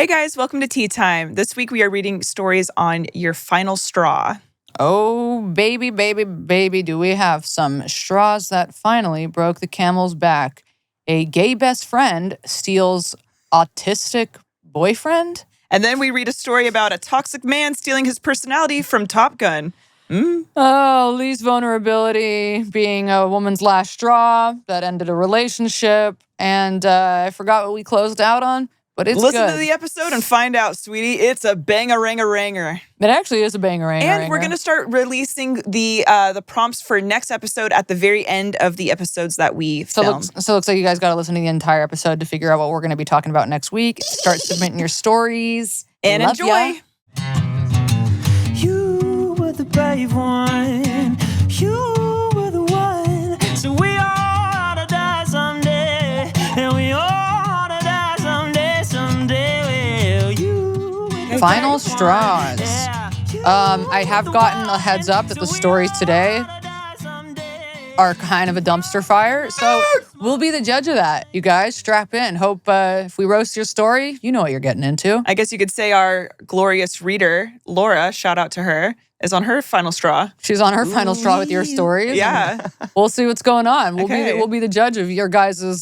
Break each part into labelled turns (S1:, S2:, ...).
S1: Hey guys, welcome to Tea Time. This week we are reading stories on your final straw.
S2: Oh, baby, baby, baby, do we have some straws that finally broke the camel's back. A gay best friend steals autistic boyfriend?
S1: And then we read a story about a toxic man stealing his personality from Top Gun.
S2: Oh, least vulnerability being a woman's last straw that ended a relationship. And I forgot what we closed out on, but it's
S1: Listen
S2: good.
S1: to the episode and find out, sweetie. It's a bang-a-ring-a-ranger.
S2: It actually is a banger-ranger.
S1: And we're going to start releasing the prompts for next episode at the very end of the episodes that we film.
S2: So it looks like you guys got to listen to the entire episode to figure out what we're going to be talking about next week. Start submitting your stories.
S1: And
S2: Love
S1: enjoy.
S2: ya.
S3: You were the brave one. You were the one. So we all ought to die someday. And we all ought to die someday. Well, you were the
S2: Final
S3: brave one.
S2: straws.
S3: Yeah.
S2: I have gotten a heads up that the stories today are kind of a dumpster fire. So we'll be the judge of that. You guys, strap in. Hope if we roast your story, you know what you're getting into.
S1: I guess you could say our glorious reader, Laura, shout out to her, is on her final straw.
S2: She's on her final straw with your stories.
S1: Yeah.
S2: We'll see what's going on.
S1: Okay.
S2: We'll be the judge of your guys'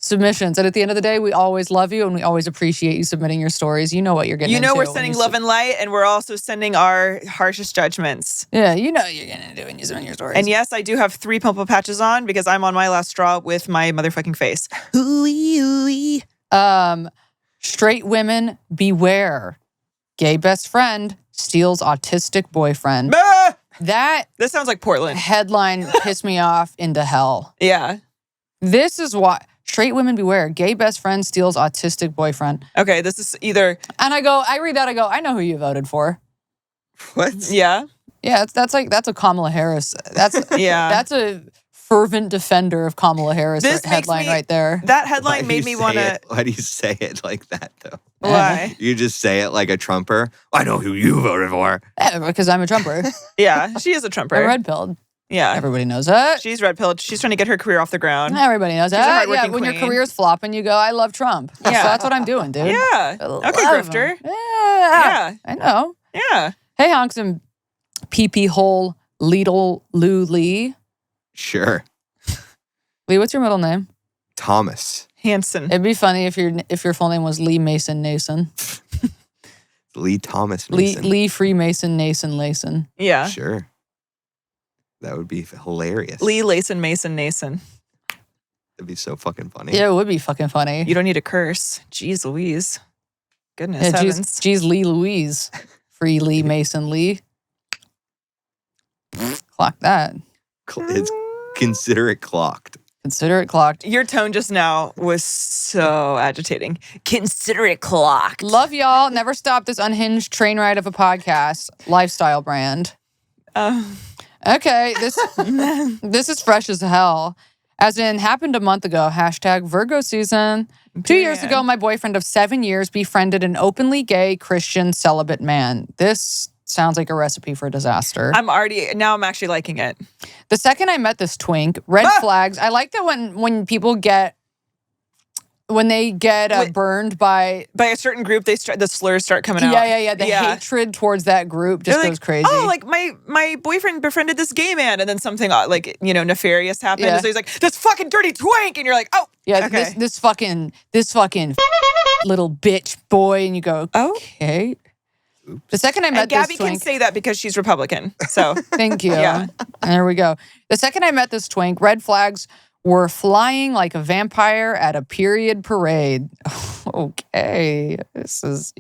S2: submissions. And at the end of the day, we always love you and we always appreciate you submitting your stories. You know what you're getting into.
S1: You know we're
S2: when
S1: sending
S2: you
S1: love and light, and we're also sending our harshest judgments.
S2: Yeah, you know what you're getting into when you submit your stories.
S1: And yes, I do have 3 pimple patches on because I'm on my last straw with my motherfucking face. Ooey, ooey.
S2: Straight women, beware. Gay best friend steals autistic boyfriend.
S1: Ah!
S2: That
S1: This sounds like Portland.
S2: headline pissed me off into hell.
S1: Yeah.
S2: This is why. Straight women, beware. Gay best friend steals autistic boyfriend.
S1: Okay, this is either...
S2: And I read that, I know who you voted for.
S1: What? Yeah.
S2: Yeah, that's a Kamala Harris.
S1: Yeah.
S2: That's a fervent defender of Kamala Harris
S1: This makes
S2: headline
S1: me-
S2: right there.
S1: That headline made me want to...
S4: Why do you say it like that, though?
S1: Why?
S4: You just say it like a Trumper. I know who you voted for.
S2: Because I'm a Trumper.
S1: Yeah, she is a Trumper.
S2: I'm red-pilled.
S1: Yeah.
S2: Everybody knows that.
S1: She's red-pilled. She's trying to get her career off the ground.
S2: Everybody knows
S1: a
S2: that.
S1: hardworking
S2: Yeah, when your
S1: queen.
S2: career's flopping, you go, I love Trump.
S1: Yeah.
S2: So that's what I'm doing, dude.
S1: Yeah.
S2: I love
S1: Okay,
S2: him.
S1: grifter.
S2: Yeah. I know.
S1: Yeah.
S2: Hey, honks and pee-pee hole Lidl Lou Lee.
S4: Sure.
S2: Lee, what's your middle name?
S4: Thomas.
S1: Hanson.
S2: It'd be funny if your full name was Lee Mason Nason.
S4: Lee Thomas Mason.
S2: Lee Freemason Nason Layson.
S1: Yeah.
S4: Sure. That would be hilarious.
S1: Lee Layson Mason Nason.
S4: That'd be so fucking funny.
S2: Yeah, it would be fucking funny.
S1: You don't need a curse. Jeez Louise. Goodness
S2: Yeah,
S1: heavens.
S2: geez, Lee Louise. Free Lee Mason Lee. Clock that.
S4: It's consider it clocked.
S2: Consider it clocked.
S1: Your tone just now was so agitating. Consider it clocked.
S2: Love y'all. Never stop this unhinged train ride of a podcast. Lifestyle brand. Okay, this is fresh as hell. As in, happened a month ago. # Virgo season. 2 years ago, my boyfriend of 7 years befriended an openly gay Christian celibate man. This sounds like a recipe for disaster.
S1: I'm actually liking it.
S2: The second I met this twink, red flags. I like that when people get burned by
S1: a certain group, the slurs start coming out.
S2: Yeah. The hatred towards that group just
S1: They're
S2: goes
S1: like,
S2: crazy.
S1: Oh, like my boyfriend befriended this gay man, and then something nefarious happened.
S2: Yeah.
S1: So he's like, this fucking dirty twink, and you're like, oh,
S2: yeah,
S1: okay.
S2: this fucking little bitch boy, and you go, okay. The second I met
S1: And Gabby
S2: this twink,
S1: can say that because she's Republican. So
S2: thank you.
S1: Yeah.
S2: There we go. The second I met this twink, red flags were flying like a vampire at a period parade. Okay, this is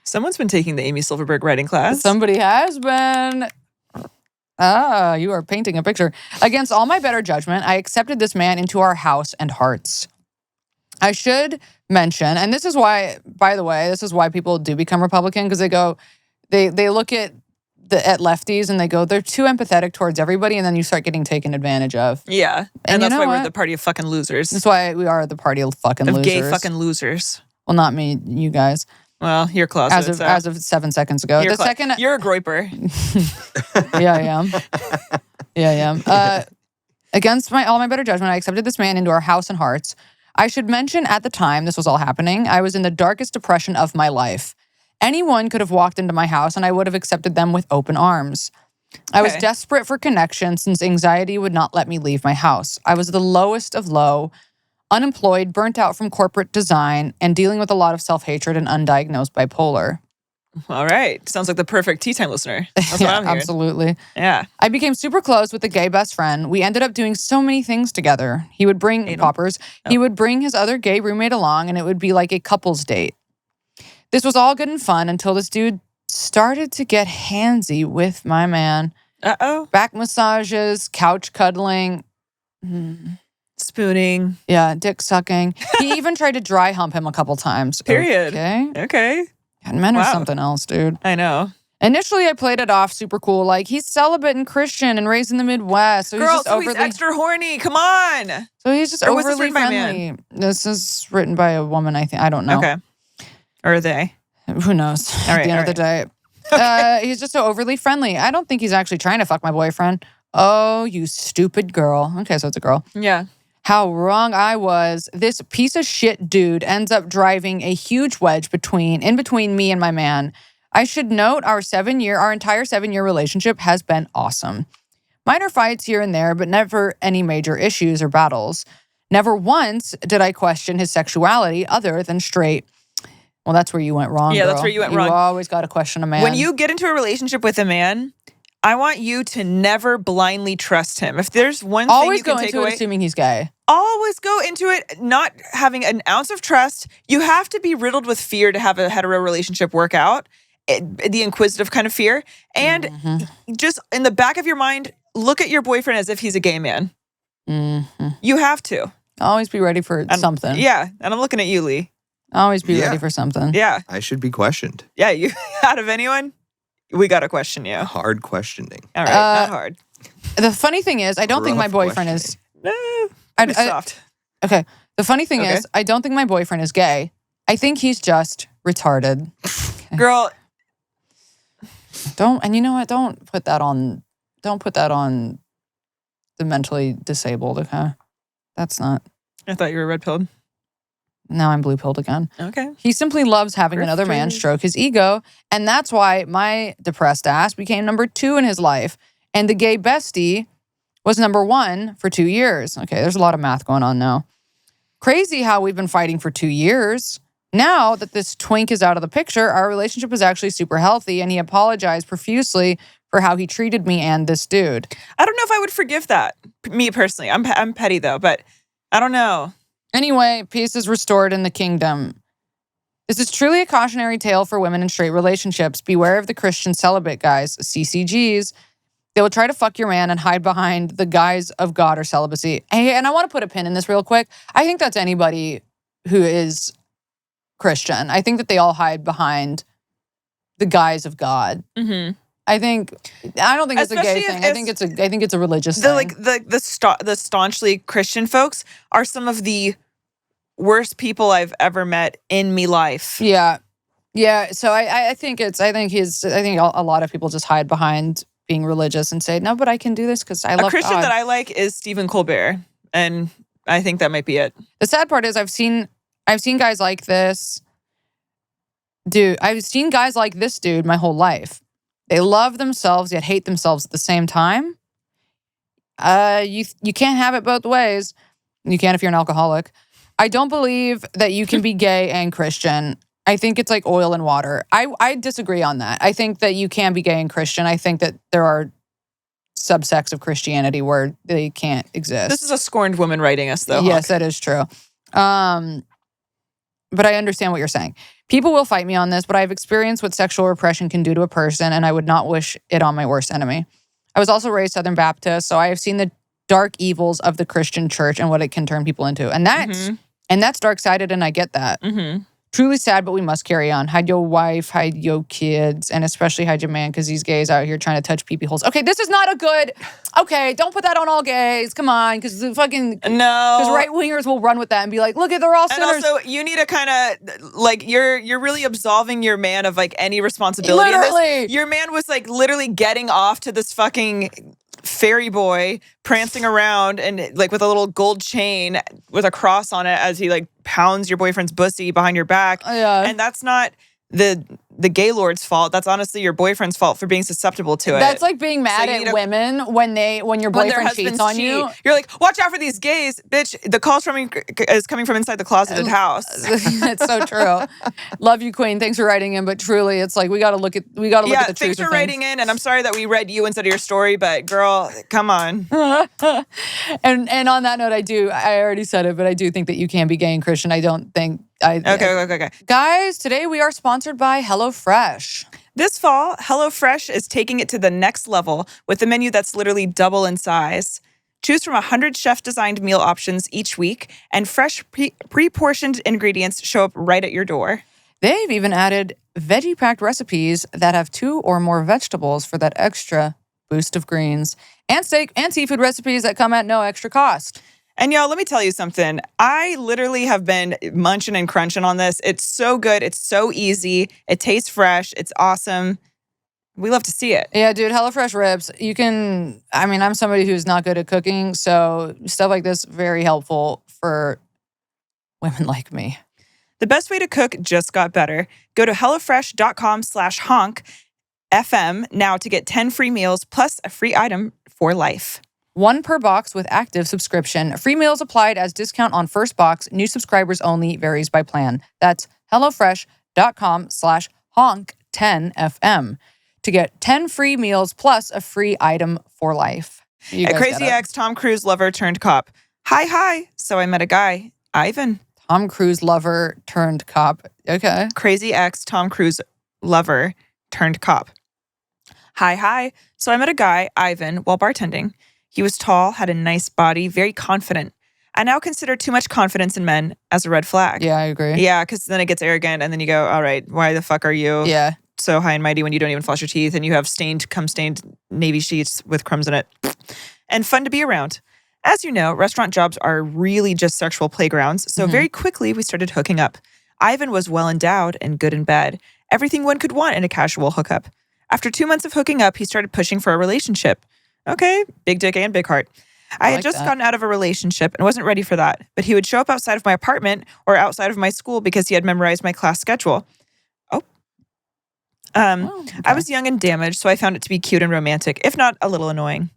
S1: someone's been taking the Amy Silverberg writing class.
S2: somebody has been. You are painting a picture. Against all my better judgment, I accepted this man into our house and hearts. I should mention, and this is why, by the way, this is why people do become Republican, because they look at lefties and they go, they're too empathetic towards everybody, and then you start getting taken advantage of.
S1: Yeah,
S2: And
S1: that's
S2: you know
S1: why we're
S2: what?
S1: the party of fucking losers.
S2: That's why we are the party of fucking
S1: Of
S2: losers.
S1: gay fucking losers.
S2: Well, not me, you guys.
S1: Well, you're closeted.
S2: As of 7 seconds ago.
S1: you're,
S2: The second,
S1: you're a groiper.
S2: yeah, I am. Yeah, I am. Against all my better judgment, I accepted this man into our house and hearts. I should mention at the time this was all happening, I was in the darkest depression of my life. Anyone could have walked into my house and I would have accepted them with open arms. I was
S1: Okay.
S2: desperate for connection since anxiety would not let me leave my house. I was the lowest of low, unemployed, burnt out from corporate design, and dealing with a lot of self-hatred and undiagnosed bipolar.
S1: All right. Sounds like the perfect tea time listener. That's what I'm hearing.
S2: Absolutely.
S1: Yeah.
S2: I became super close with a gay best friend. We ended up doing so many things together. He would bring
S1: Anal?
S2: poppers. He would bring his other gay roommate along, and it would be like a couple's date. This was all good and fun until this dude started to get handsy with my man.
S1: Uh-oh.
S2: Back massages, couch cuddling.
S1: Spooning.
S2: Yeah, dick sucking. He even tried to dry hump him a couple times.
S1: Period.
S2: Okay.
S1: Okay.
S2: And men are
S1: Wow.
S2: something else, dude.
S1: I know.
S2: Initially, I played it off super cool. Like, he's celibate and Christian and raised in the Midwest. So
S1: Girl,
S2: he's just
S1: so
S2: overly...
S1: he's extra horny. Come on.
S2: So he's just
S1: Or was this
S2: overly
S1: written by a man?
S2: friendly. This is written by a woman, I think. I don't know.
S1: Okay. Or they.
S2: Who knows?
S1: All
S2: At
S1: right,
S2: the end
S1: all
S2: of the day. He's just so overly friendly. I don't think he's actually trying to fuck my boyfriend. Oh, you stupid girl. Okay, so it's a girl.
S1: Yeah.
S2: How wrong I was. This piece of shit dude ends up driving a huge wedge in between me and my man. I should note our entire 7-year relationship has been awesome. Minor fights here and there, but never any major issues or battles. Never once did I question his sexuality other than straight. Well, that's where you went wrong,
S1: Yeah,
S2: girl.
S1: that's where you went wrong.
S2: You always got to question a man.
S1: When you get into a relationship with a man, I want you to never blindly trust him. If there's one thing
S2: always
S1: you can
S2: go
S1: take
S2: into
S1: away,
S2: it assuming he's gay.
S1: always go into it not having an ounce of trust. You have to be riddled with fear to have a hetero relationship work out. The inquisitive kind of fear. And
S2: Mm-hmm.
S1: just in the back of your mind, look at your boyfriend as if he's a gay man. You have to.
S2: Always be ready for something.
S1: Yeah. And I'm looking at you, Lee.
S2: Always be
S4: Yeah.
S2: ready for something.
S1: Yeah.
S4: I should be questioned.
S1: Yeah. You out of anyone, we got to question you.
S4: Hard questioning.
S1: All right. Not hard.
S2: The funny thing is, I don't think my
S4: Rough
S2: boyfriend is...
S1: No.
S2: I-
S1: Soft.
S2: Okay. The funny thing
S1: Okay.
S2: is, I don't think my boyfriend is gay. I think he's just retarded.
S1: Girl,
S2: And you know what? Don't put that on the mentally disabled, okay? That's not...
S1: I thought you were red pilled.
S2: Now I'm blue pilled again.
S1: Okay.
S2: He simply loves having another man
S1: Grifter.
S2: stroke his ego. And that's why my depressed ass became number 2 in his life. And the gay bestie was number 1 for 2 years. Okay, there's a lot of math going on now. Crazy how we've been fighting for 2 years. Now that this twink is out of the picture, our relationship is actually super healthy. And he apologized profusely for how he treated me and this dude.
S1: I don't know if I would forgive that. Me personally. I'm petty though, but I don't know.
S2: Anyway, peace is restored in the kingdom. This is truly a cautionary tale for women in straight relationships. Beware of the Christian celibate guys, CCGs. They will try to fuck your man and hide behind the guise of God or celibacy. Hey, and I want to put a pin in this real quick. I think that's anybody who is Christian. I think that they all hide behind the guise of God.
S1: Mm-hmm.
S2: I don't think it's a gay
S1: Especially
S2: thing.
S1: if
S2: I think it's a religious thing.
S1: The staunchly Christian folks are some of the worst people I've ever met in me life.
S2: Yeah. So I think a lot of people just hide behind being religious and say, no, but I can do this because I love
S1: A Christian
S2: God.
S1: that I like is Stephen Colbert, and I think that might be it.
S2: The sad part is I've seen guys like this. Dude, I've seen guys like this dude my whole life. They love themselves yet hate themselves at the same time. You can't have it both ways. You can if you're an alcoholic. I don't believe that you can be gay and Christian. I think it's like oil and water. I disagree on that. I think that you can be gay and Christian. I think that there are subsects of Christianity where they can't exist.
S1: This is a scorned woman writing us, though.
S2: Yes, that is true. But I understand what you're saying. People will fight me on this, but I've experienced what sexual repression can do to a person, and I would not wish it on my worst enemy. I was also raised Southern Baptist, so I have seen the dark evils of the Christian church and what it can turn people into. And that's dark-sided, and I get that.
S1: Mm-hmm.
S2: Truly sad, but we must carry on. Hide your wife, hide your kids, and especially hide your man because these gays out here trying to touch pee-pee holes. Okay, this is not a good... Okay, don't put that on all gays. Come on, because the fucking...
S1: No.
S2: Because right-wingers will run with that and be like, look, they're all
S1: And
S2: sinners.
S1: also, you need to kind of, like, you're really absolving your man of, like, any responsibility. in this.
S2: Literally.
S1: Your man was, like, literally getting off to this fucking fairy boy prancing around and like with a little gold chain with a cross on it as he like pounds your boyfriend's pussy behind your back.
S2: Yeah.
S1: And that's not the gay lord's fault. That's honestly your boyfriend's fault for being susceptible to it.
S2: That's like being mad
S1: you
S2: at
S1: need to-
S2: women when your
S1: When their
S2: boyfriend
S1: husbands
S2: cheats on
S1: cheat.
S2: you.
S1: You're like, watch out for these gays, bitch. The call's is coming from inside the closeted house.
S2: It's so true. Love you, Queen. Thanks for writing in, but truly, it's like we got to look at the truth
S1: Thanks
S2: of
S1: for
S2: things.
S1: writing in, and I'm sorry that we read you instead of your story, but girl, come on.
S2: And on that note, I already said it, but I do think that you can be gay and Christian. I don't think
S1: Okay.
S2: Guys, today we are sponsored by HelloFresh.
S1: This fall, HelloFresh is taking it to the next level with a menu that's literally double in size. Choose from 100 chef-designed meal options each week, and fresh pre-portioned ingredients show up right at your door.
S2: They've even added veggie-packed recipes that have 2 or more vegetables for that extra boost of greens, and steak and seafood recipes that come at no extra cost.
S1: And y'all, let me tell you something. I literally have been munching and crunching on this. It's so good. It's so easy. It tastes fresh. It's awesome. We love to see it.
S2: Yeah, dude, HelloFresh rips. I'm somebody who's not good at cooking, so stuff like this, very helpful for women like me.
S1: The best way to cook just got better. Go to HelloFresh.com/honk FM now to get 10 free meals plus a free item for life.
S2: 1 per box with active subscription. Free meals applied as discount on first box. New subscribers only. Varies by plan. That's HelloFresh.com/honk10FM to get 10 free meals plus a free item for life.
S1: A crazy ex Tom Cruise lover turned cop. Hi. So I met a guy, Ivan.
S2: Tom Cruise lover turned cop. Okay.
S1: Crazy ex Tom Cruise lover turned cop. Hi. So I met a guy, Ivan, while bartending. He was tall, had a nice body, very confident. I now consider too much confidence in men as a red flag.
S2: Yeah, I agree.
S1: Yeah, because then it gets arrogant and then you go, all right, why the fuck are you so high and mighty when you don't even floss your teeth and you have stained navy sheets with crumbs in it? And fun to be around. As you know, restaurant jobs are really just sexual playgrounds, so very quickly we started hooking up. Ivan was well endowed and good in bed. Everything one could want in a casual hookup. After 2 months of hooking up, he started pushing for a relationship. Okay, big dick and big heart. I had just gotten out of a relationship and wasn't ready for that, but he would show up outside of my apartment or outside of my school because he had memorized my class schedule. I was young and damaged, so I found it to be cute and romantic, if not a little annoying.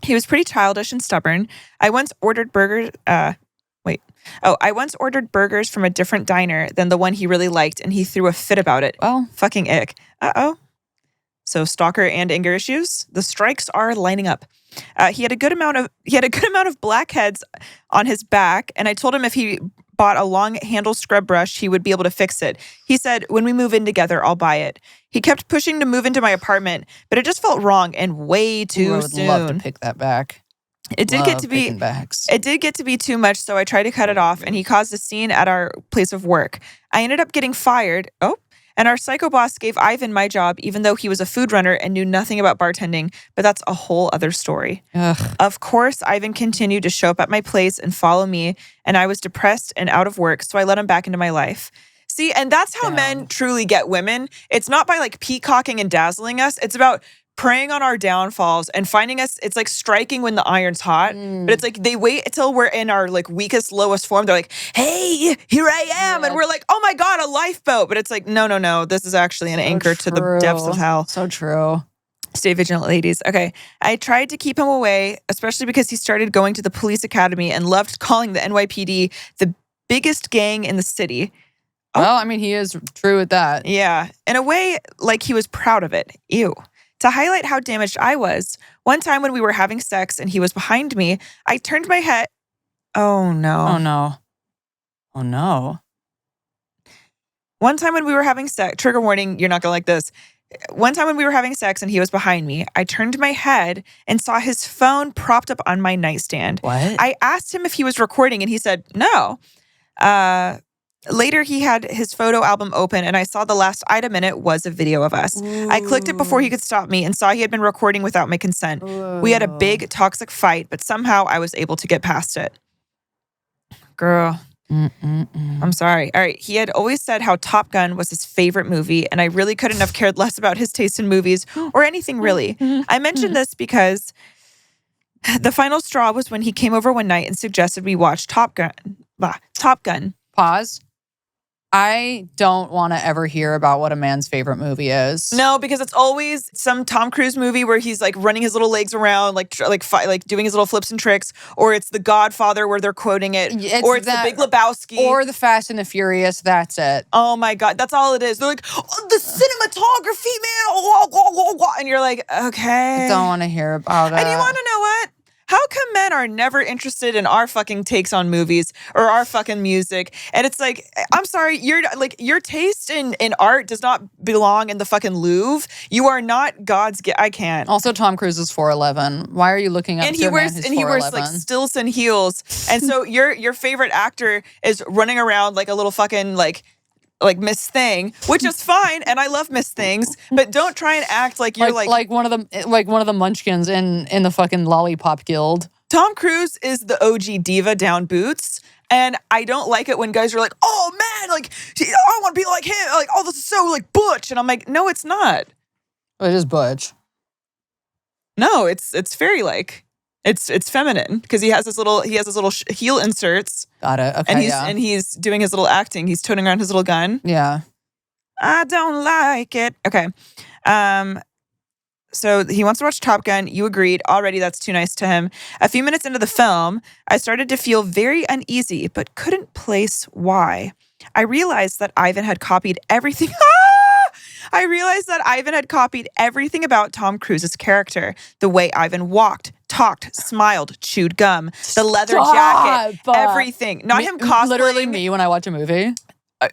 S1: He was pretty childish and stubborn. I once ordered burgers from a different diner than the one he really liked, and he threw a fit about it.
S2: Well,
S1: fucking ick. Uh-oh. So stalker and anger issues. The strikes are lining up. He had a good amount of blackheads on his back, and I told him if he bought a long handle scrub brush, he would be able to fix it. He said, when we move in together, I'll buy it. He kept pushing to move into my apartment, but it just felt wrong and way too soon.
S2: I would love to pick that back.
S1: It did get to be too much, so I tried to cut it off, and he caused a scene at our place of work. I ended up getting fired. And our psycho boss gave Ivan my job, even though he was a food runner and knew nothing about bartending, but that's a whole other story.
S2: Ugh.
S1: Of course, Ivan continued to show up at my place and follow me, and I was depressed and out of work, so I let him back into my life. See, and that's how men truly get women. It's not by like peacocking and dazzling us. It's about preying on our downfalls and finding us. It's like striking when the iron's hot, but it's like they wait until we're in our like weakest, lowest form. They're like, hey, here I am. And we're like, oh my God, a lifeboat. But it's like, no. This is actually an anchor to the depths of hell.
S2: So true.
S1: Stay vigilant, ladies. Okay. I tried to keep him away, especially because he started going to the police academy and loved calling the NYPD the biggest gang in the city.
S2: Well, I mean, he is true with that.
S1: Yeah. In a way, like he was proud of it. Ew. To highlight how damaged I was, one time when we were having sex and he was behind me, I turned my head. Oh, no.
S2: Oh, no.
S1: One time when we were having sex, trigger warning, you're not going to like this. One time when we were having sex and he was behind me, I turned my head and saw his phone propped up on my nightstand.
S2: What?
S1: I asked him if he was recording and he said, no. Later, he had his photo album open and I saw the last item in it was a video of us. Ooh. I clicked it before he could stop me and saw he had been recording without my consent. Ooh. We had a big toxic fight, but somehow I was able to get past it. Girl. I'm sorry. All right. He had always said how Top Gun was his favorite movie, and I really couldn't have cared less about his taste in movies or anything really. I mentioned this because The final straw was when he came over one night and suggested we watch Top Gun.
S2: Pause. I don't want to ever hear about what a man's favorite movie is.
S1: No, because it's always some Tom Cruise movie where he's like running his little legs around, like doing his little flips and tricks, or it's The Godfather where they're quoting it, or it's The Big Lebowski,
S2: or The Fast and the Furious. That's it.
S1: Oh my God, that's all it is. They're like, oh, the cinematography, man, and you're like, okay,
S2: I don't want to hear about it.
S1: And you want to know what? How come men are never interested in our fucking takes on movies or our fucking music? And it's like, I'm sorry, your taste in art does not belong in the fucking Louvre. You are not God's gift. I can't.
S2: Also, Tom Cruise is 4'11". Why are you looking up to a man who's 4'11"?
S1: And he wears like stilts and heels. And so your favorite actor is running around like a little fucking like Miss Thing, which is fine, and I love Miss Things, but don't try and act like you're
S2: like one of the munchkins in the fucking Lollipop Guild.
S1: Tom Cruise is the OG diva down boots, and I don't like it when guys are like, "Oh man, like I want to be like him." Like, "Oh, this is so like butch," and I'm like, "No, it's not.
S2: It is butch.
S1: No, it's fairy like. It's feminine because he has his little heel inserts.
S2: Got it. Okay.
S1: And he's doing his little acting. He's toting around his little gun.
S2: Yeah.
S1: I don't like it. Okay. So he wants to watch Top Gun. You agreed. Already that's too nice to him. A few minutes into the film, I started to feel very uneasy, but couldn't place why. I realized that Ivan had copied everything. I realized that Ivan had copied everything about Tom Cruise's character. The way Ivan walked, talked, smiled, chewed gum, the leather jacket, everything. Not him cosplaying.
S2: Literally me when I watch a movie.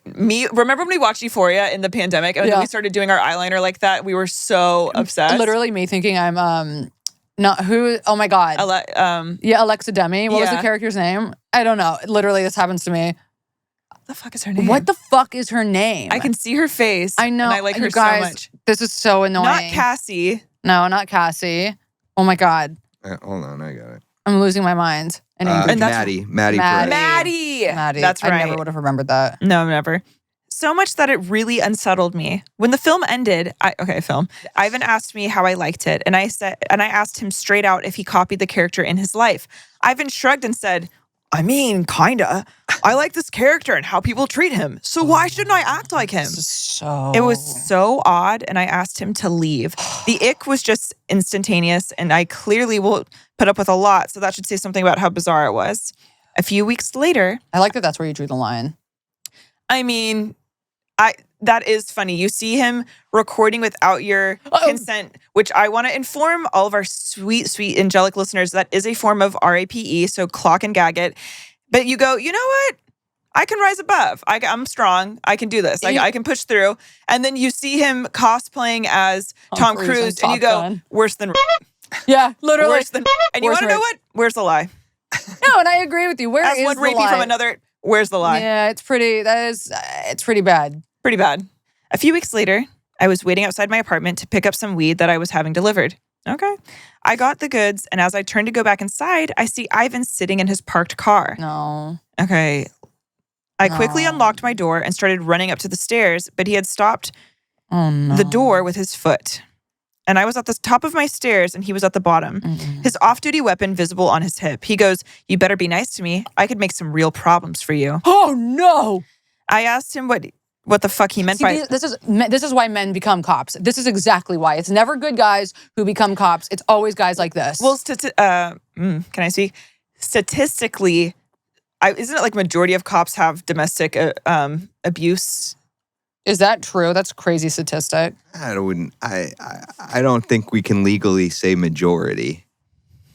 S1: Remember when we watched Euphoria in the pandemic and we started doing our eyeliner like that? We were so obsessed.
S2: Literally me thinking I'm not who. Oh my God. Alexa Demi. What was the character's name? I don't know. Literally, this happens to me.
S1: What the fuck is her name?
S2: What the fuck is her name?
S1: I can see her face.
S2: I know.
S1: And I like her
S2: guys,
S1: so much.
S2: This is so annoying.
S1: Not Cassie.
S2: No, not Cassie. Oh my God.
S4: Hold on, I got it.
S2: I'm losing my mind.
S4: Maddie.
S1: Maddie. That's right.
S2: I never would have remembered that.
S1: No, never. So much that it really unsettled me. When the film ended, Ivan asked me how I liked it, and I asked him straight out if he copied the character in his life. Ivan shrugged and said, I mean, kinda. I like this character and how people treat him. So why shouldn't I act like him? It was so odd, and I asked him to leave. The ick was just instantaneous, and I clearly will put up with a lot, so that should say something about how bizarre it was. A few weeks later...
S2: I like that that's where you drew the line.
S1: I mean, that is funny. You see him recording without your consent, which I want to inform all of our sweet, sweet, angelic listeners that is a form of RAPE, so clock and gag it. But you go, you know what? I can rise above. I'm strong. I can do this. I can push through. And then you see him cosplaying as Tom Cruise and you go, worse than...
S2: Yeah, literally.
S1: Worse than... And you want to know what? Where's the lie?
S2: No, and I agree with you. Where is the lie? As one rapey
S1: from another, where's the lie?
S2: Yeah, it's pretty bad.
S1: Pretty bad. A few weeks later, I was waiting outside my apartment to pick up some weed that I was having delivered. Okay. I got the goods, and as I turned to go back inside, I see Ivan sitting in his parked car.
S2: No.
S1: Okay. I quickly unlocked my door and started running up to the stairs, but he had stopped the door with his foot. And I was at the top of my stairs, and he was at the bottom. Mm-hmm. His off-duty weapon visible on his hip. He goes, you better be nice to me. I could make some real problems for you.
S2: Oh, no.
S1: I asked him what the fuck he meant by...
S2: This is why men become cops. This is exactly why. It's never good guys who become cops. It's always guys like this.
S1: Well, can I speak? Statistically, isn't it like majority of cops have domestic abuse?
S2: Is that true? That's a crazy statistic.
S4: I don't think we can legally say majority.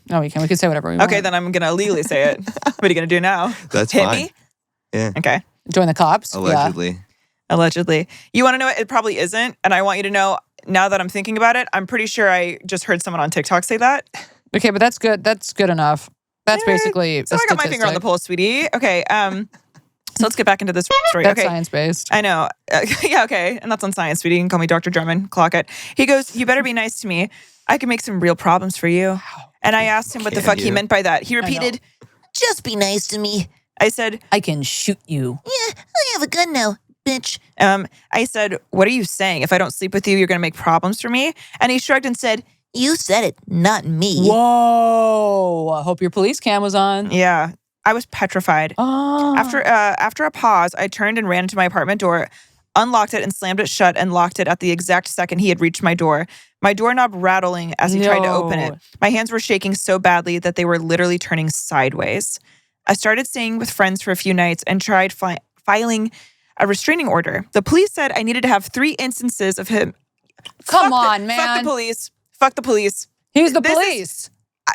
S2: No, we can. We can say whatever we want.
S1: Okay, then I'm going to legally say it. What are you going to do now?
S4: That's
S1: Hit
S4: fine.
S1: me?
S4: Yeah.
S1: Okay.
S2: Join the cops?
S4: Allegedly.
S2: Yeah.
S1: Allegedly. You want to know what? It probably isn't. And I want you to know, now that I'm thinking about it, I'm pretty sure I just heard someone on TikTok say that.
S2: Okay, but that's good. That's good enough. That's basically
S1: So I got my finger on the pulse, sweetie. Okay, so let's get back into this story.
S2: That's
S1: okay.
S2: science-based.
S1: I know. Yeah, okay. And that's on science, sweetie. You can call me Dr. Drummond. Clock it. He goes, you better be nice to me. I can make some real problems for you. And I asked him what the fuck he meant by that. He repeated, just be nice to me. I said,
S2: I can shoot you.
S1: Yeah, I have a gun now, bitch. I said, what are you saying? If I don't sleep with you, you're going to make problems for me? And he shrugged and said,
S5: You said it, not me.
S2: Whoa. I hope your police cam was on.
S1: Yeah. I was petrified.
S2: Oh.
S1: After a pause, I turned and ran into my apartment door, unlocked it and slammed it shut and locked it at the exact second he had reached my door. My doorknob rattling as he tried to open it. My hands were shaking so badly that they were literally turning sideways. I started staying with friends for a few nights and tried filing a restraining order. The police said I needed to have 3 instances of him.
S2: Come on, man.
S1: Fuck the police. Fuck the police.
S2: He's the police.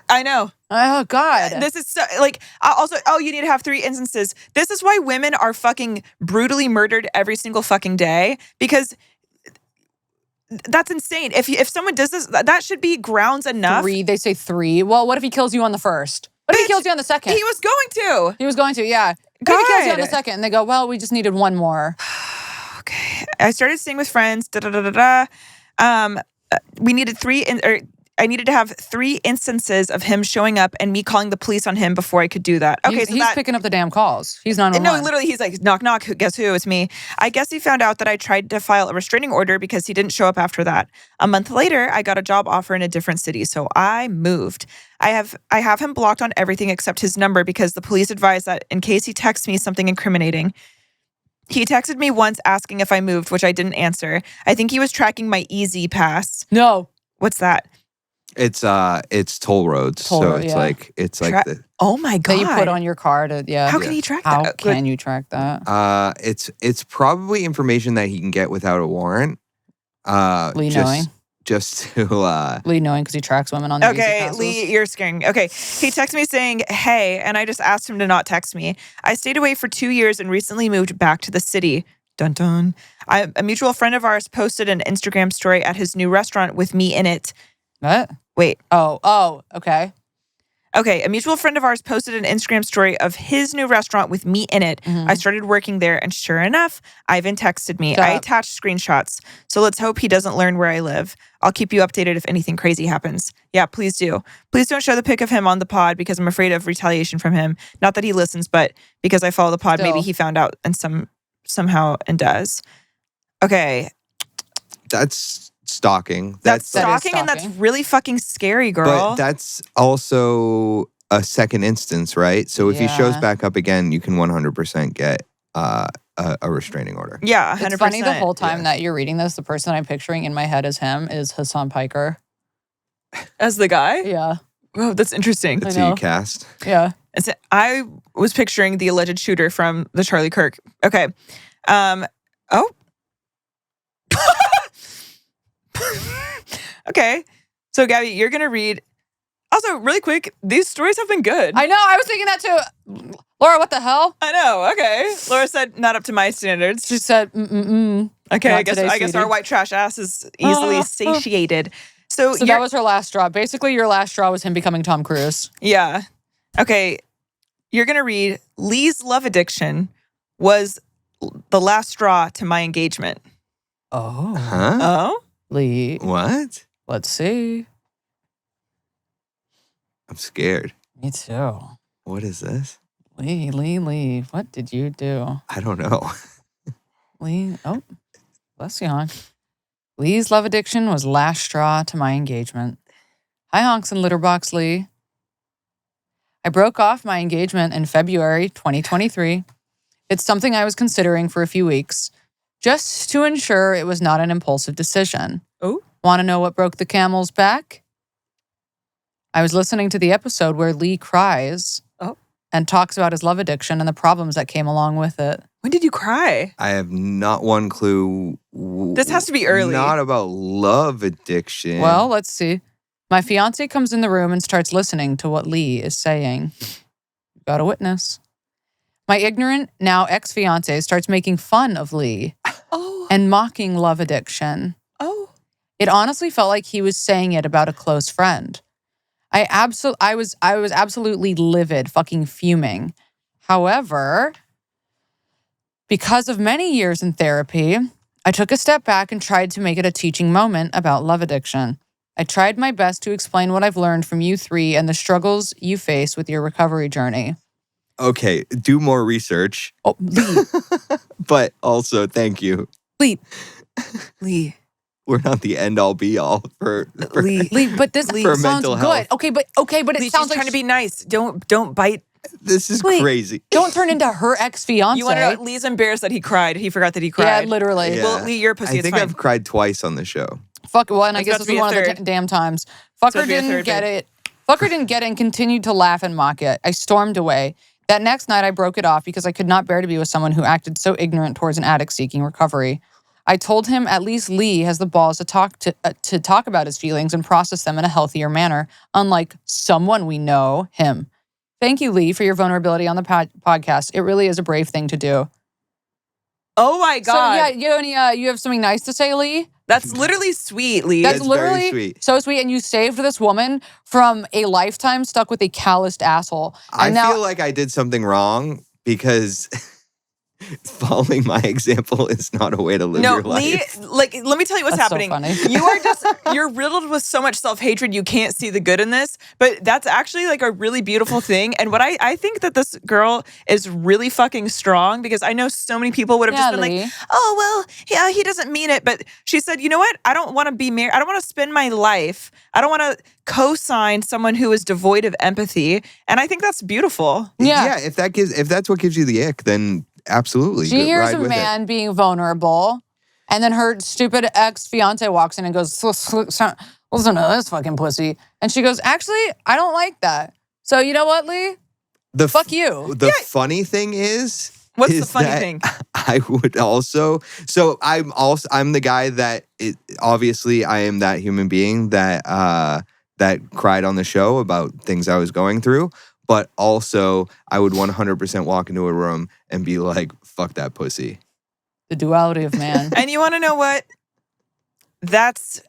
S1: I know.
S2: Oh, God.
S1: This is so, like, also, you need to have 3 instances. This is why women are fucking brutally murdered every single fucking day, because that's insane. If someone does this, that should be grounds enough.
S2: 3, they say 3. Well, what if he kills you on the first? What if he kills you on the second?
S1: He was going to.
S2: He was going to, yeah. What if he kills you on the second? And they go, well, we just needed 1 more.
S1: Okay. I started staying with friends. We needed 3, I needed to have 3 instances of him showing up and me calling the police on him before I could do that. Okay,
S2: he's picking up the damn calls. He's 911.
S1: No, literally, he's like, knock, knock. Guess who? It's me. I guess he found out that I tried to file a restraining order because he didn't show up after that. A month later, I got a job offer in a different city, so I moved. I have him blocked on everything except his number because the police advised that in case he texts me something incriminating. He texted me once asking if I moved, which I didn't answer. I think he was tracking my Easy Pass.
S2: No.
S1: What's that?
S4: It's toll roads. It's like
S1: oh my God.
S2: That you put on your car to,
S1: How can he track that?
S2: How can you track that?
S4: It's probably information that he can get without a warrant.
S2: Lee knowing.
S4: Just to
S2: Lee knowing because he tracks women on the Easy Passes.
S1: Lee, you're scaring. Okay, he texted me saying, hey, and I just asked him to not text me. I stayed away for 2 years and recently moved back to the city. Dun dun. A mutual friend of ours posted an Instagram story at his new restaurant with me in it.
S2: What?
S1: Wait.
S2: Oh, okay.
S1: Okay, a mutual friend of ours posted an Instagram story of his new restaurant with me in it.
S2: Mm-hmm.
S1: I started working there, and sure enough, Ivan texted me. I attached screenshots. So let's hope he doesn't learn where I live. I'll keep you updated if anything crazy happens. Yeah, please do. Please don't show the pic of him on the pod because I'm afraid of retaliation from him. Not that he listens, but because I follow the pod, maybe he found out and somehow and does. Okay.
S4: That's stalking.
S1: That's stalking, and that's really fucking scary, girl.
S4: But that's also a second instance, right? So if he shows back up again, you can 100% get a restraining order.
S1: Yeah, 100%.
S2: It's funny the whole time that you're reading this, the person I'm picturing in my head as him is Hassan Piker.
S1: As the guy?
S2: Yeah.
S1: Oh, that's interesting.
S4: That's who you cast?
S2: Yeah.
S1: I was picturing the alleged shooter from the Charlie Kirk. Okay. Okay. So, Gabby, you're going to read. Also, really quick, these stories have been good.
S2: I know. I was thinking that too. Laura, what the hell?
S1: I know. Okay. Laura said, not up to my standards.
S2: She said,
S1: Okay. I guess our white trash ass is easily satiated. So
S2: that was her last straw. Basically, your last straw was him becoming Tom Cruise.
S1: Yeah. Okay. You're going to read Lee's love addiction was the last straw to my engagement.
S2: Oh.
S4: Huh?
S1: Oh?
S2: Lee.
S4: What?
S2: Let's see.
S4: I'm scared.
S2: Me too.
S4: What is this?
S2: Lee. What did you do?
S4: I don't know.
S2: Lee. Oh, bless you, honk. Lee's love addiction was last straw to my engagement. Hi, honks and litterbox Lee. I broke off my engagement in February 2023. It's something I was considering for a few weeks, just to ensure it was not an impulsive decision.
S1: Oh?
S2: Want to know what broke the camel's back? I was listening to the episode where Lee cries and talks about his love addiction and the problems that came along with it.
S1: When did you cry?
S4: I have not one clue.
S1: This has to be early.
S4: Not about love addiction.
S2: Well, let's see. My fiance comes in the room and starts listening to what Lee is saying. Got a witness. My ignorant, now ex-fiance starts making fun of Lee and mocking love addiction.
S1: Oh.
S2: It honestly felt like he was saying it about a close friend. I was absolutely livid, fucking fuming. However, because of many years in therapy, I took a step back and tried to make it a teaching moment about love addiction. I tried my best to explain what I've learned from you three and the struggles you face with your recovery journey.
S4: Okay, do more research.
S2: Oh, Lee.
S4: But also, thank you.
S2: Lee.
S1: Lee.
S4: We're not the end all be all for
S1: Lee,
S2: but this
S4: for
S2: sounds
S4: mental
S2: good.
S4: health.
S2: Okay, but it
S1: Lee,
S2: sounds
S1: she's
S2: like
S1: trying to be nice. Don't bite.
S4: This is
S2: Lee,
S4: crazy.
S2: Don't turn into her ex-fiance.
S1: You want to know? Lee's embarrassed that he cried. He forgot that he cried.
S2: Yeah, literally.
S4: Yeah.
S1: Well, Lee, you're a pussy.
S4: I
S1: It's
S4: think
S1: fine.
S4: I've cried twice on the show.
S2: Fuck. Well, and I
S1: It's
S2: guess
S1: about
S2: this
S1: to be
S2: is
S1: a
S2: one of the
S1: third.
S2: damn times.
S1: about
S2: Fucker
S1: to be a
S2: didn't
S1: third
S2: get
S1: bit.
S2: it. Fucker didn't get it and continued to laugh and mock it. I stormed away. That next night, I broke it off because I could not bear to be with someone who acted so ignorant towards an addict seeking recovery. I told him at least Lee has the balls to talk about his feelings and process them in a healthier manner, unlike someone we know, him. Thank you, Lee, for your vulnerability on the podcast. It really is a brave thing to do.
S1: Oh my God.
S2: So yeah, you have something nice to say, Lee?
S1: That's literally sweet, Lee.
S2: That's
S4: That's
S2: literally
S4: very sweet.
S2: so sweet. And you saved this woman from a lifetime stuck with a calloused asshole.
S4: I
S2: And now,
S4: feel like I did something wrong because following my example is not a way to live
S1: No,
S4: your
S1: Lee,
S4: life.
S1: like, let me tell you what's
S2: That's so
S1: happening.
S2: funny.
S1: You're riddled with so much self-hatred, you can't see the good in this, but that's actually like a really beautiful thing. And what I think that this girl is really fucking strong, because I know so many people would have just been
S2: Lee.
S1: like, oh, well, yeah, he doesn't mean it. But she said, you know what? I don't want to be married. I don't want to spend my life. I don't want to co-sign someone who is devoid of empathy. And I think that's beautiful.
S2: Yeah.
S4: If that's what gives you the ick, then absolutely.
S2: She hears
S4: ride
S2: a
S4: with it.
S2: man being vulnerable, and then her stupid ex-fiance walks in and goes, listen to this fucking pussy. And she goes, actually, I don't like that. So you know what, Lee? Fuck you.
S4: The funny thing is,
S1: What's the
S4: is
S1: funny
S4: that
S1: thing?
S4: I would also. So I'm the guy that obviously I am that human being that cried on the show about things I was going through. But also, I would 100% walk into a room and be like, "Fuck that pussy."
S2: The duality of man.
S1: And you want to know what? That's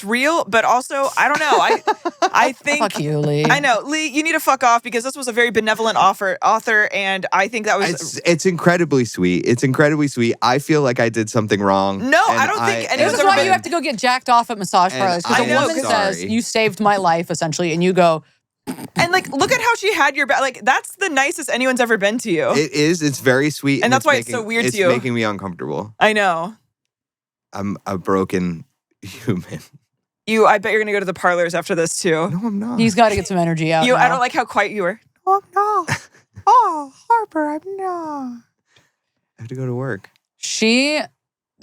S1: real, but also, I don't know. I think
S2: Fuck you, Lee.
S1: I know, Lee, you need to fuck off, because this was a very benevolent author, and I think that was
S4: It's incredibly sweet. It's incredibly sweet. I feel like I did something wrong.
S1: No,
S4: and
S1: I don't think
S2: This
S1: anyone's
S2: is
S1: ever
S2: why
S1: been-
S2: you have to go get jacked off at massage
S4: And
S2: parlors. Because
S1: I
S2: a
S1: know,
S2: woman
S1: 'cause-
S2: says,
S4: sorry.
S2: you saved my life, essentially, and you go,
S1: And like, look at how she had your back. Like, that's the nicest anyone's ever been to you.
S4: It is. It's very sweet,
S1: And that's why it's so weird to
S4: It's
S1: you.
S4: making me uncomfortable.
S1: I know.
S4: I'm a broken human.
S1: I bet you're gonna go to the parlors after this too.
S4: No, I'm not.
S2: he's got to get some energy out.
S1: I
S2: now.
S1: don't like how quiet you were. Oh no. Oh, Harper, I'm not.
S4: I have to go to work.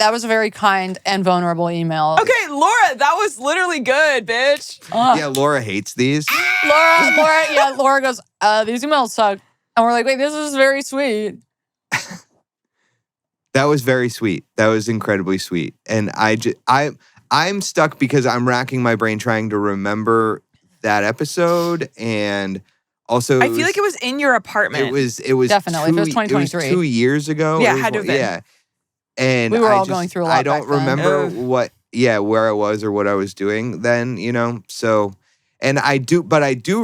S2: That was a very kind and vulnerable email.
S1: Okay, Laura, that was literally good, bitch.
S2: Ugh.
S4: Yeah, Laura hates these.
S2: Laura goes, these emails suck. And we're like, wait, this is very sweet.
S4: That was very sweet. That was incredibly sweet. And I'm stuck because I'm racking my brain trying to remember that episode, and also
S1: I feel like it was in your apartment.
S4: It was
S2: Definitely, if it was 2023.
S4: It was 2 years ago.
S1: Yeah,
S4: It was
S1: had to have been.
S4: Yeah. And
S2: We were all
S4: just-
S2: going through a lot
S4: I don't
S2: back then.
S4: remember
S1: Ugh.
S4: where I was or what I was doing then, So, and I do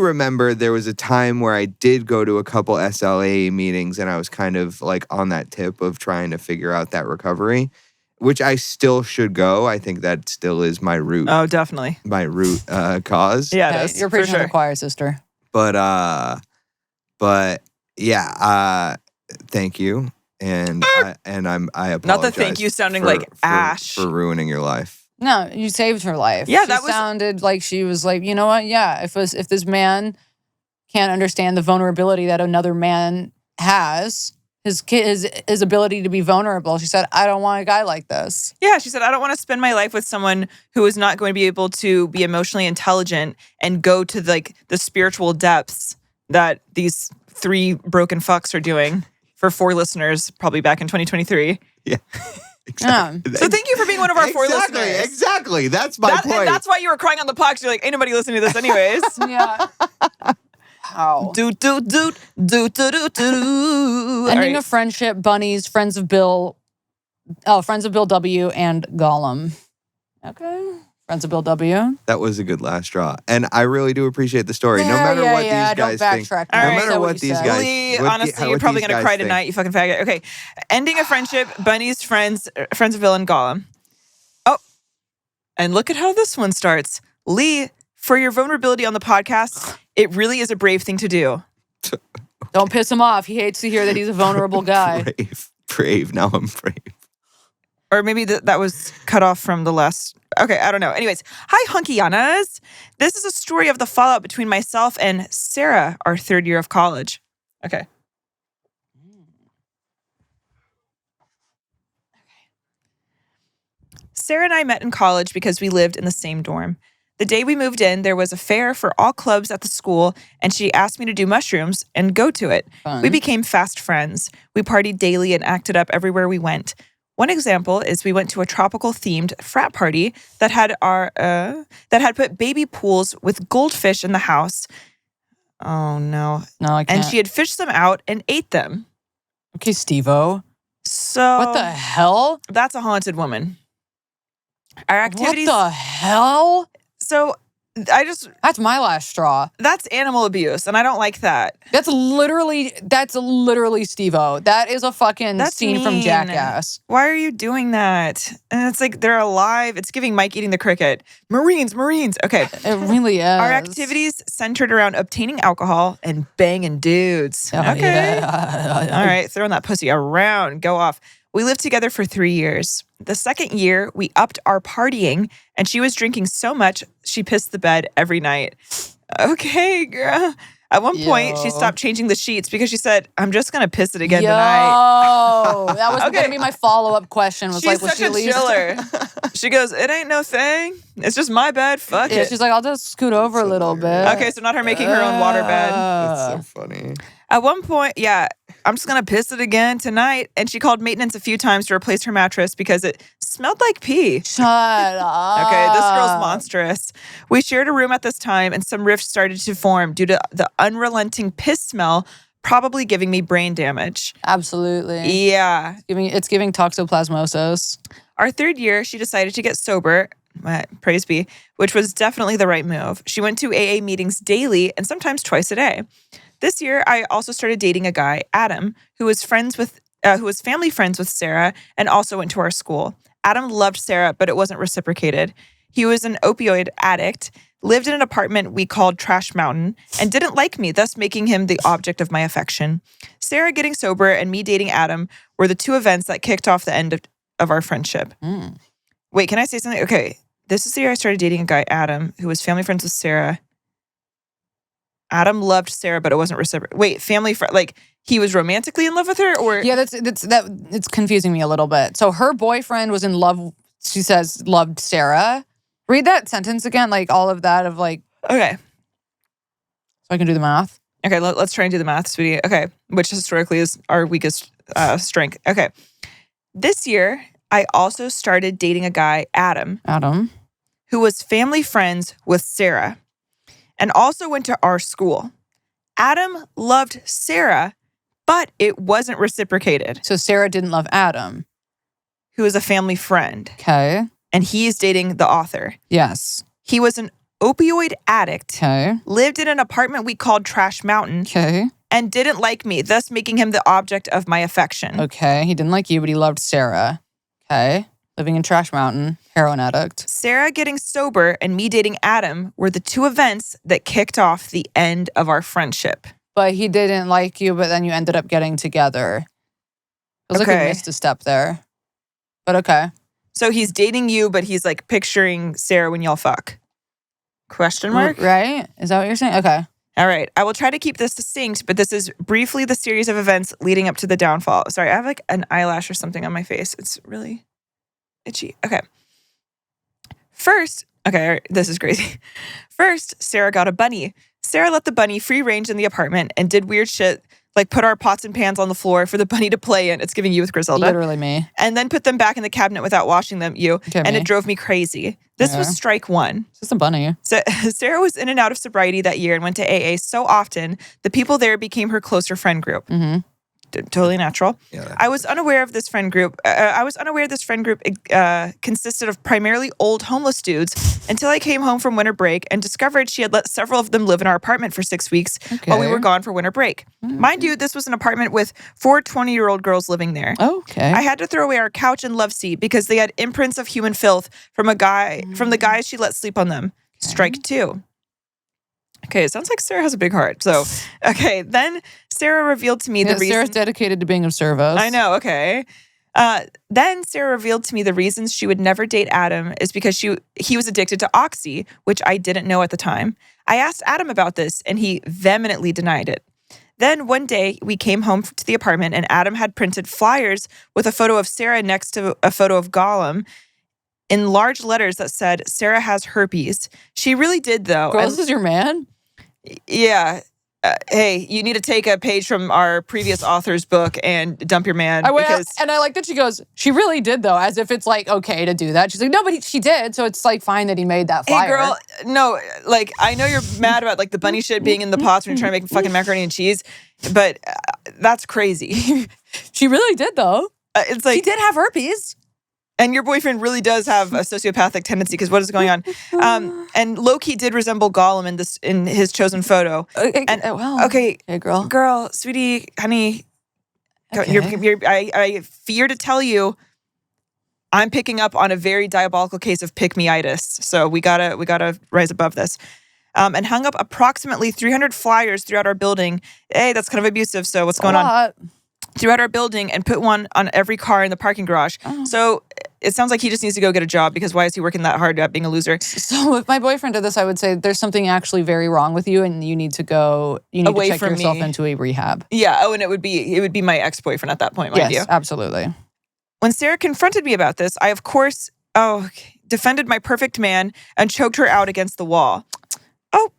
S4: remember there was a time where I did go to a couple SLA meetings, and I was kind of like on that tip of trying to figure out that recovery, which I still should go. I think that still is my root.
S1: Oh, definitely.
S4: My root cause.
S1: Yeah,
S2: Okay,
S1: it is.
S2: you're
S1: for
S2: preaching to
S1: sure.
S2: the choir, sister.
S4: But yeah, thank you. And I apologize.
S1: Not the thank you sounding like Ash.
S4: for ruining your life.
S2: No, you saved her life.
S1: Yeah,
S2: She
S1: that was-
S2: sounded like she was like, you know what? Yeah, if this man can't understand the vulnerability that another man has, his ability to be vulnerable, she said, I don't want a guy like this.
S1: Yeah, she said, I don't want to spend my life with someone who is not going to be able to be emotionally intelligent and go to like the spiritual depths that these 3 broken fucks are doing for 4 listeners, probably back in 2023.
S4: Yeah. Exactly.
S1: So thank you for being one of our 4 listeners.
S4: Exactly. That's my point.
S1: And that's why you were crying on the podcast. You're like, ain't nobody listening to this anyways.
S2: Yeah. How?
S1: do, do, do, do, do, do, do.
S2: Ending a friendship, bunnies, friends of Bill W. and Gollum. Okay. Friends of Bill W.
S4: That was a good last straw. And I really do appreciate the story. No matter what these guys
S2: don't
S4: think.
S2: backtrack.
S1: All
S4: No
S1: right.
S4: matter
S2: Say
S4: what
S2: you
S4: these
S2: said.
S4: guys-
S1: Lee,
S4: what
S1: honestly,
S4: what
S1: you're probably
S4: these
S1: going to
S4: guys
S1: cry
S4: think.
S1: tonight, you fucking faggot. Okay. Ending a friendship, bunnies, friends of Bill and Gollum. Oh, and look at how this one starts. Lee, for your vulnerability on the podcast, it really is a brave thing to do.
S2: Don't piss him off. He hates to hear that he's a vulnerable guy.
S4: Brave. Now I'm brave.
S1: Or maybe that was cut off from the last. Okay, I don't know. Anyways, hi, Hunkianas. This is a story of the fallout between myself and Sarah, our third year of college. Okay. Sarah and I met in college because we lived in the same dorm. The day we moved in, there was a fair for all clubs at the school, and she asked me to do mushrooms and go to it.
S2: Fun.
S1: We became fast friends. We partied daily and acted up everywhere we went. One example is we went to a tropical-themed frat party that had put baby pools with goldfish in the house. Oh, no.
S2: No, I can't.
S1: And she had fished them out and ate them.
S2: Okay, Steve-O.
S1: So
S2: What the hell?
S1: that's a haunted woman. Our activities.
S2: What the hell?
S1: So
S2: That's my last straw.
S1: that's animal abuse, and I don't like that.
S2: That's literally Steve-O. That is a fucking
S1: That's
S2: scene from
S1: mean.
S2: Jackass.
S1: Why are you doing that? And it's like they're alive. It's giving Mike eating the cricket. Marines. Okay.
S2: It really is.
S1: Our activities centered around obtaining alcohol and banging dudes.
S2: Oh,
S1: okay.
S2: yeah.
S1: All right, throwing that pussy around. Go off. We lived together for 3 years. The second year, we upped our partying, and she was drinking so much, she pissed the bed every night. Okay, girl. At one point, she
S2: Yo.
S1: stopped changing the sheets because she said, I'm just going to piss it again
S2: Yo,
S1: tonight.
S2: that was
S1: Okay.
S2: going to be my follow-up question. Was
S1: She's
S2: like, was
S1: such
S2: she
S1: a
S2: at least?
S1: chiller. She goes, it ain't no thing. It's just my bed. Fuck
S2: Yeah,
S1: it.
S2: she's like, I'll just scoot over a little bit.
S1: Okay, so not her making her own water bed.
S4: That's so funny.
S1: At one point, yeah, I'm just going to piss it again tonight. And she called maintenance a few times to replace her mattress because it smelled like pee.
S2: Shut up.
S1: Okay, this girl's monstrous. We shared a room at this time, and some rifts started to form due to the unrelenting piss smell, probably giving me brain damage.
S2: Absolutely.
S1: Yeah.
S2: It's giving toxoplasmosis.
S1: Our third year, she decided to get sober, praise be, which was definitely the right move. She went to AA meetings daily and sometimes twice a day. This year, I also started dating a guy, Adam, who was family friends with Sarah and also went to our school. Adam loved Sarah, but it wasn't reciprocated. He was an opioid addict, lived in an apartment we called Trash Mountain, and didn't like me, thus making him the object of my affection. Sarah getting sober and me dating Adam were the two events that kicked off the end of our friendship. Wait, can I say something? Okay, this is the year I started dating a guy, Adam, who was family friends with Sarah. Adam loved Sarah, but it wasn't reciprocal. Wait, family friend, like he was romantically in love with her, or
S2: Yeah, it's confusing me a little bit. So her boyfriend was in love, she says, loved Sarah. Read that sentence again, like all of that of like,
S1: okay,
S2: so I can do the math.
S1: okay, let's try and do the math, sweetie. Okay, which historically is our weakest strength. Okay, this year I also started dating a guy, Adam, who was family friends with Sarah, and also went to our school. Adam loved Sarah, but it wasn't reciprocated.
S2: So Sarah didn't love Adam.
S1: Who is a family friend,
S2: Okay.
S1: and he's dating the author.
S2: Yes.
S1: He was an opioid addict,
S2: Okay.
S1: lived in an apartment we called Trash Mountain,
S2: Okay.
S1: and didn't like me, thus making him the object of my affection.
S2: Okay. He didn't like you, but he loved Sarah. Okay. Living in Trash Mountain, heroin addict.
S1: Sarah getting sober and me dating Adam were the two events that kicked off the end of our friendship.
S2: But he didn't like you, but then you ended up getting together. Feels like we
S1: Okay.
S2: missed a step there. But okay.
S1: So he's dating you, but he's like picturing Sarah when y'all fuck. Question mark?
S2: Right? Is that what you're saying? Okay.
S1: All right. I will try to keep this succinct, but this is briefly the series of events leading up to the downfall. Sorry, I have like an eyelash or something on my face. It's really itchy. Okay. First, okay, this is crazy. First, Sarah got a bunny. Sarah let the bunny free range in the apartment and did weird shit like put our pots and pans on the floor for the bunny to play in. It's giving you with Griselda.
S2: Literally me.
S1: And then put them back in the cabinet without washing them,
S2: Okay,
S1: and
S2: me.
S1: it drove me crazy. This was
S2: Yeah.
S1: strike one.
S2: It's just a bunny.
S1: So Sarah was in and out of sobriety that year and went to AA so often, the people there became her closer friend group.
S2: Mm-hmm.
S1: Totally natural.
S4: Yeah.
S1: I was unaware of this friend group. Consisted of primarily old homeless dudes until I came home from winter break and discovered she had let several of them live in our apartment for 6 weeks while we
S2: Okay.
S1: were gone for winter break. Mind you, this was an apartment with 4 20-year-old girls living there.
S2: Okay.
S1: I had to throw away our couch and love seat because they had imprints of human filth from the guys she let sleep on them. Strike two. Okay, it sounds like Sarah has a big heart. So, okay, then Sarah revealed to me the reason.
S2: Sarah's dedicated to being of service.
S1: I know, okay. Then Sarah revealed to me the reasons she would never date Adam is because he was addicted to Oxy, which I didn't know at the time. I asked Adam about this, and he vehemently denied it. Then one day, we came home to the apartment, and Adam had printed flyers with a photo of Sarah next to a photo of Gollum in large letters that said, Sarah has herpes. She really did, though.
S2: Girl, this is your man?
S1: Yeah. Hey, you need to take a page from our previous author's book and dump your man.
S2: And I like that she goes, she really did, though, as if it's like okay to do that. She's like, no, but she did, so it's like fine that he made that flyer.
S1: Hey, girl, no, like I know you're mad about like the bunny shit being in the pots when you're trying to make fucking macaroni and cheese, but that's crazy.
S2: She really did, though.
S1: It's like
S2: she did have herpes.
S1: And your boyfriend really does have a sociopathic tendency because what is going on? And Loki did resemble Gollum in his chosen photo. Okay, girl, sweetie, honey, I fear to tell you, I'm picking up on a very diabolical case of pick-me-itis. So we gotta rise above this. And hung up approximately 300 flyers throughout our building. Hey, that's kind of abusive. So what's going on? Throughout our building and put one on every car in the parking garage. Oh. So it sounds like he just needs to go get a job because why is he working that hard at being a loser?
S2: So if my boyfriend did this, I would say there's something actually very wrong with you and you need to check yourself into a rehab.
S1: Yeah. Oh, and it would be my ex-boyfriend at that point, mind you.
S2: Yes, absolutely.
S1: When Sarah confronted me about this, I of course, defended my perfect man and choked her out against the wall. Oh.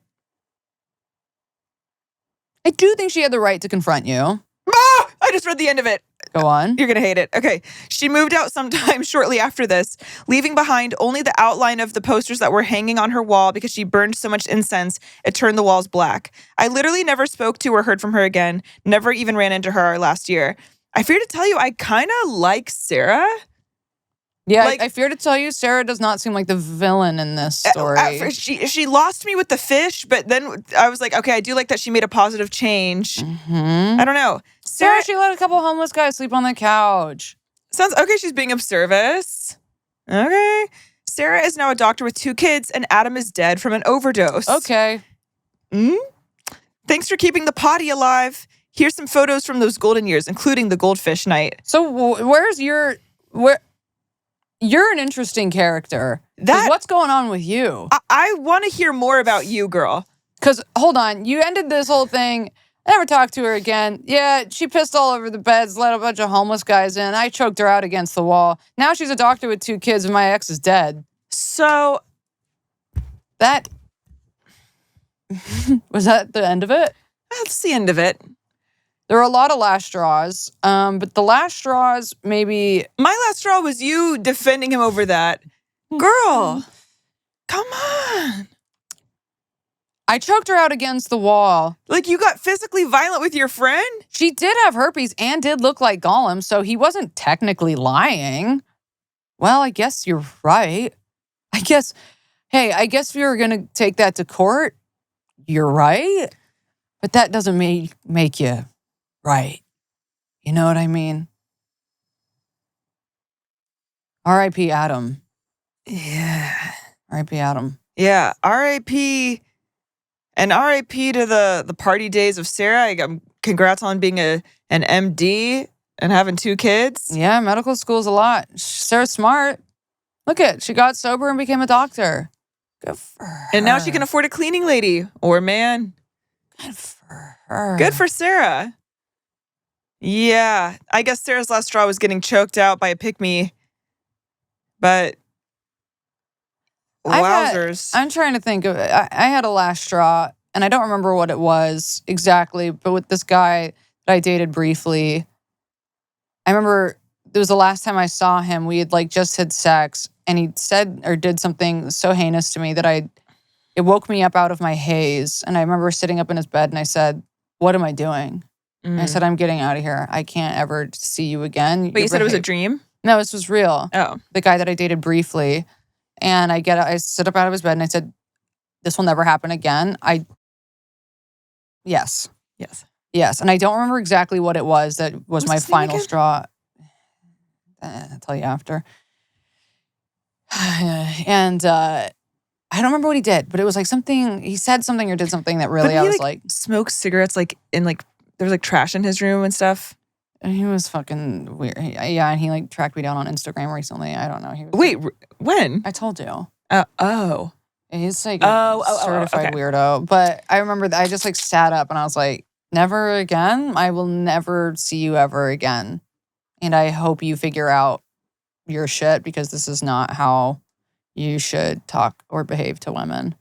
S2: I do think she had the right to confront you.
S1: I just read the end of it.
S2: Go on.
S1: You're going to hate it. Okay. She moved out sometime shortly after this, leaving behind only the outline of the posters that were hanging on her wall because she burned so much incense, it turned the walls black. I literally never spoke to or heard from her again, never even ran into her last year. I fear to tell you, I kind of like Sarah.
S2: Yeah, I fear to tell you, Sarah does not seem like the villain in this story.
S1: She lost me with the fish, but then I was like, okay, I do like that she made a positive change.
S2: Mm-hmm.
S1: I don't know.
S2: Sarah, she let a couple homeless guys sleep on the couch.
S1: Sounds okay. She's being of service. Okay. Sarah is now a doctor with 2 kids, and Adam is dead from an overdose.
S2: Okay.
S1: Thanks for keeping the potty alive. Here's some photos from those golden years, including the goldfish night.
S2: So you're an interesting character. What's going on with you?
S1: I want to hear more about you, girl.
S2: Because, hold on, you ended this whole thing, I never talked to her again. Yeah, she pissed all over the beds, let a bunch of homeless guys in. I choked her out against the wall. Now she's a doctor with 2 kids and my ex is dead.
S1: So...
S2: That... Was that the end of it?
S1: That's the end of it.
S2: There were a lot of last straws, but the last straws maybe...
S1: My last straw was you defending him over that. Girl, come on.
S2: I choked her out against the wall.
S1: Like you got physically violent with your friend?
S2: She did have herpes and did look like Gollum, so he wasn't technically lying. Well, I guess you're right. I guess if you were going to take that to court, you're right. But that doesn't make you... right. You know what I mean? R.I.P. Adam.
S1: Yeah.
S2: R.I.P. Adam.
S1: Yeah. R.I.P. And R.I.P. to the party days of Sarah. Congrats on being an MD and having 2 kids.
S2: Yeah, medical school's a lot. Sarah's smart. Look she got sober and became a doctor. Good for her.
S1: And now she can afford a cleaning lady or man.
S2: Good for her.
S1: Good for Sarah. Yeah, I guess Sarah's last straw was getting choked out by a pick-me. But wowzers.
S2: I'm trying to think of I had a last straw, and I don't remember what it was exactly, but with this guy that I dated briefly, I remember it was the last time I saw him. We had just had sex, and he said or did something so heinous to me that it woke me up out of my haze. And I remember sitting up in his bed, and I said, "What am I doing?" And I said, "I'm getting out of here. I can't ever see you again."
S1: But you said it was a dream?
S2: No, this was real.
S1: Oh.
S2: The guy that I dated briefly. And I sit up out of his bed and I said, "This will never happen again." Yes. And I don't remember exactly what it was that was my final straw. I'll tell you after. And I don't remember what he did, but it was something, he said something or did something that really, I was
S1: smoked cigarettes in there was trash in his room and stuff.
S2: He was fucking weird. Yeah, and he like tracked me down on Instagram recently. I don't know. He was,
S1: Wait, when?
S2: I told you.
S1: Oh.
S2: He's like a certified
S1: okay.
S2: weirdo. But I remember that I just like sat up and I was like, never again. I will never see you ever again. And I hope you figure out your shit because this is not how you should talk or behave to women.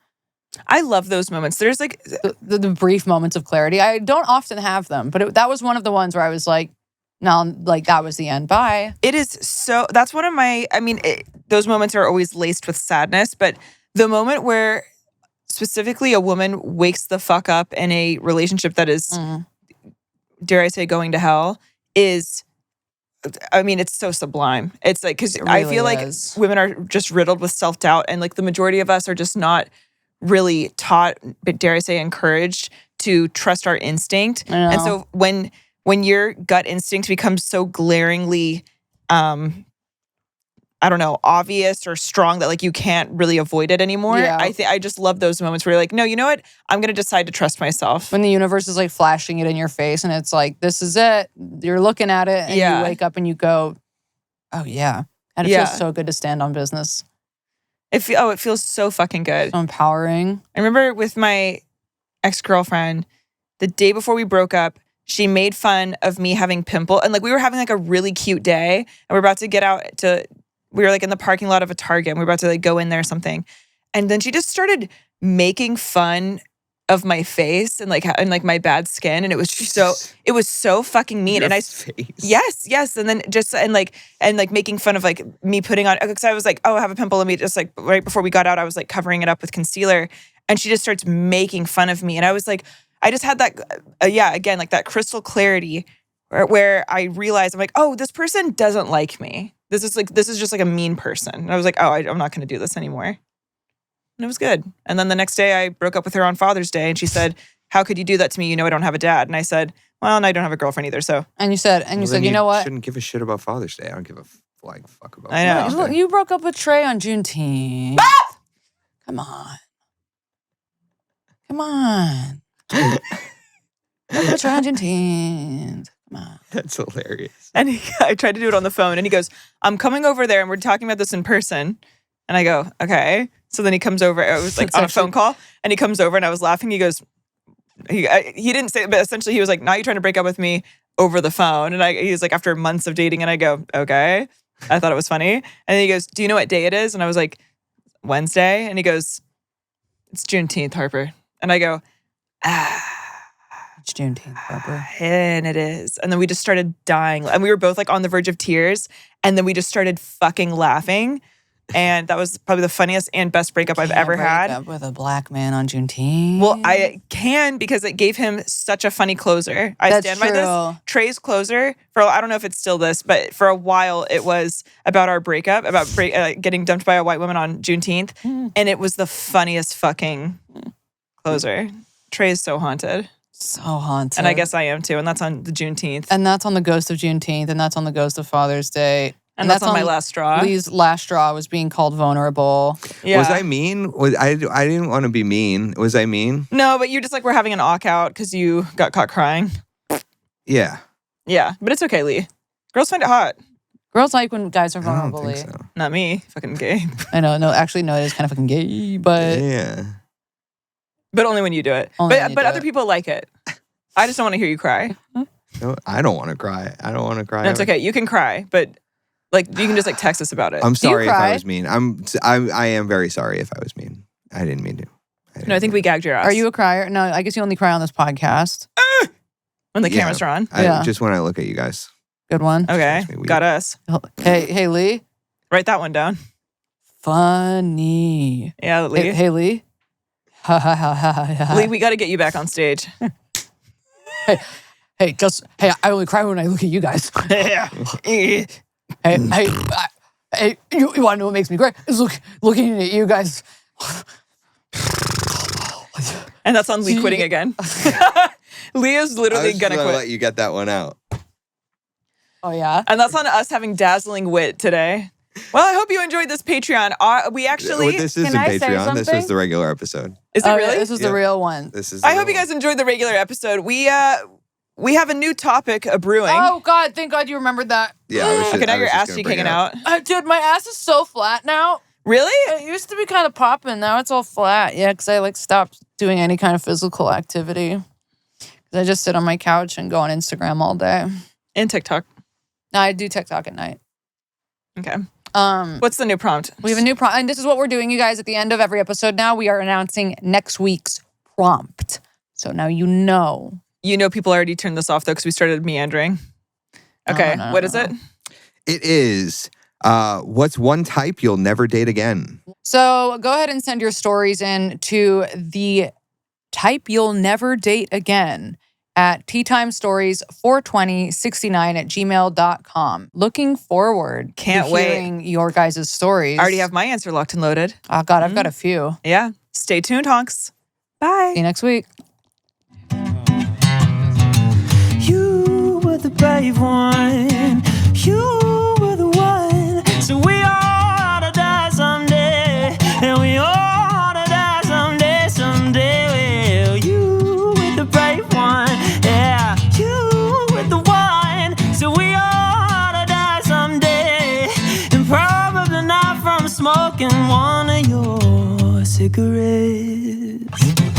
S1: I love those moments. There's like
S2: the brief moments of clarity. I don't often have them, but that was one of the ones where I was like, no, like that was the end. Bye.
S1: it is so. That's one of my. I mean, those moments are always laced with sadness, but the moment where specifically a woman wakes the fuck up in a relationship that is, dare I say, going to hell is. I mean, it's so sublime. It's like, because
S2: really
S1: I feel
S2: is.
S1: like women are just riddled with self-doubt, and like the majority of us are just not really taught, but dare I say, encouraged to trust our instinct. And so when your gut instinct becomes so glaringly, I don't know, obvious or strong that like you can't really avoid it anymore.
S2: Yeah.
S1: I just love those moments where you're like, no, you know what? I'm going to decide to trust myself.
S2: When the universe is like flashing it in your face and it's like, this is it. You're looking at it and you wake up and you go, oh yeah. And it feels so good to stand on business.
S1: It feels so fucking good.
S2: So empowering.
S1: I remember with my ex-girlfriend, the day before we broke up, she made fun of me having pimple. And like we were having like a really cute day and we're about to get out to, we were like in the parking lot of a Target and we were about to like go in there or something. And then she just started making fun of my face and like my bad skin. And it was so fucking mean.
S4: Your
S1: and
S4: face.
S1: Yes. And then just, and making fun of like me putting on, because I was like, oh, I have a pimple. Let me just like, right before we got out, I was like covering it up with concealer. And she just starts making fun of me. And I was like, I just had that, again, like that crystal clarity where I realized I'm like, oh, this person doesn't like me. This is just like a mean person. And I was like, oh, I'm not going to do this anymore. And it was good. And then the next day I broke up with her on Father's Day and she said, how could you do that to me? You know, I don't have a dad. And I said, well, and I don't have a girlfriend either. So.
S2: And you said, you know what?
S4: Shouldn't give a shit about Father's Day. I don't give a flying fuck about
S1: I know.
S4: Father's Day.
S2: You broke up with Trey on Juneteenth. Come on. Come on. What's around Juneteenth? Come on.
S4: That's hilarious.
S1: And I tried to do it on the phone and he goes, I'm coming over there and we're talking about this in person. And I go, okay. So then he comes over. It was like on a phone call and he comes over and I was laughing. He goes, he didn't say it, but essentially he was like, now you're trying to break up with me over the phone. And he was like, after months of dating. And I go, okay. I thought it was funny. And then he goes, do you know what day it is? And I was like, Wednesday. And he goes, it's Juneteenth, Harper. And I go,
S2: It's Juneteenth, Harper.
S1: And it is. And then we just started dying. And we were both like on the verge of tears. And then we just started fucking laughing. And that was probably the funniest and best breakup I've ever had.
S2: Break up with a black man on Juneteenth.
S1: Well, I can because it gave him such a funny closer. I stand by this. Trey's closer, I don't know if it's still this, but for a while it was about our breakup, about getting dumped by a white woman on Juneteenth. And it was the funniest fucking closer. Trey is so haunted.
S2: So haunted.
S1: And I guess I am too. And that's on the Juneteenth.
S2: And that's on the ghost of Juneteenth. And that's on the ghost of Father's Day.
S1: And that's on my last straw.
S2: Lee's last straw was being called vulnerable.
S1: Yeah.
S4: Was I mean? I didn't want to be mean. Was I mean?
S1: No, but you just like were having an awk out because you got caught crying.
S4: Yeah.
S1: Yeah, but it's okay, Lee. Girls find it hot.
S2: Girls like when guys are
S4: I
S2: vulnerable.
S4: don't think so.
S1: Not me. Fucking gay.
S2: I know. No, actually, no, it is kind of fucking gay, but
S4: Yeah.
S1: But only when you do it. But other people like it. I just don't want to hear you cry.
S4: No, I don't want to cry. I don't want to cry.
S1: No, it's okay. You can cry, but like you can just like text us about it.
S4: I'm sorry if
S2: cry?
S4: I was mean. I am very sorry if I was mean. I didn't mean to.
S1: No, I think we gagged your ass.
S2: Are you a crier? No, I guess you only cry on this podcast.
S1: When the cameras are on?
S4: Just when I look at you guys.
S2: Good one.
S1: Okay.
S4: Makes me weak.
S1: Got us.
S2: Hey, Lee.
S1: Write that one down.
S2: Funny.
S1: Yeah, Lee.
S2: Hey, Lee. Ha ha ha ha ha.
S1: Lee, we got to get you back on stage.
S2: Hey, I only cry when I look at you guys.
S1: Yeah.
S2: Hey, you want to know what makes me cry? Is looking at you guys.
S1: And that's on Lee quitting again. Lee is literally gonna quit.
S4: Let you get that one out.
S2: Oh yeah.
S1: And that's on us having dazzling wit today. Well, I hope you enjoyed this Patreon. We actually...
S4: This isn't
S2: Can I say
S4: Patreon. This was
S2: something?
S4: the regular episode.
S1: Is it really?
S2: This was the real one.
S4: This is.
S1: I hope you guys enjoyed the regular episode. We we have a new topic brewing.
S2: Oh, God. Thank God you remembered that.
S4: Yeah. I was just-
S1: Okay, now
S4: I was
S1: your
S4: just
S1: ass
S4: gonna
S1: cheek
S4: bring
S1: hanging
S4: it up.
S1: out.
S2: Dude, my ass is so flat now.
S1: Really?
S2: It used to be kind of popping. Now it's all flat. Yeah, because I like stopped doing any kind of physical activity. Because I just sit on my couch and go on Instagram all day.
S1: And TikTok.
S2: No, I do TikTok at night.
S1: Okay. What's the new prompt?
S2: We have a new prompt. And this is what we're doing, you guys. At the end of every episode now, we are announcing next week's prompt. So now you know.
S1: You know people already turned this off, though, because we started meandering. Okay,
S2: No.
S1: what is it?
S4: It is. What's one type you'll never date again?
S2: So go ahead and send your stories in to the type you'll never date again at teatimestories42069@gmail.com. Looking forward
S1: Can't
S2: to
S1: wait.
S2: hearing your guys' stories.
S1: I already have my answer locked and loaded.
S2: Oh, God, I've got a few.
S1: Yeah. Stay tuned, honks. Bye.
S2: See you next week.
S3: You were the brave one. You were the one. So we all ought to die someday. And we all ought to die someday, someday. Well, you were the brave one. Yeah, you were the one. So we all ought to die someday. And probably not from smoking one of your cigarettes.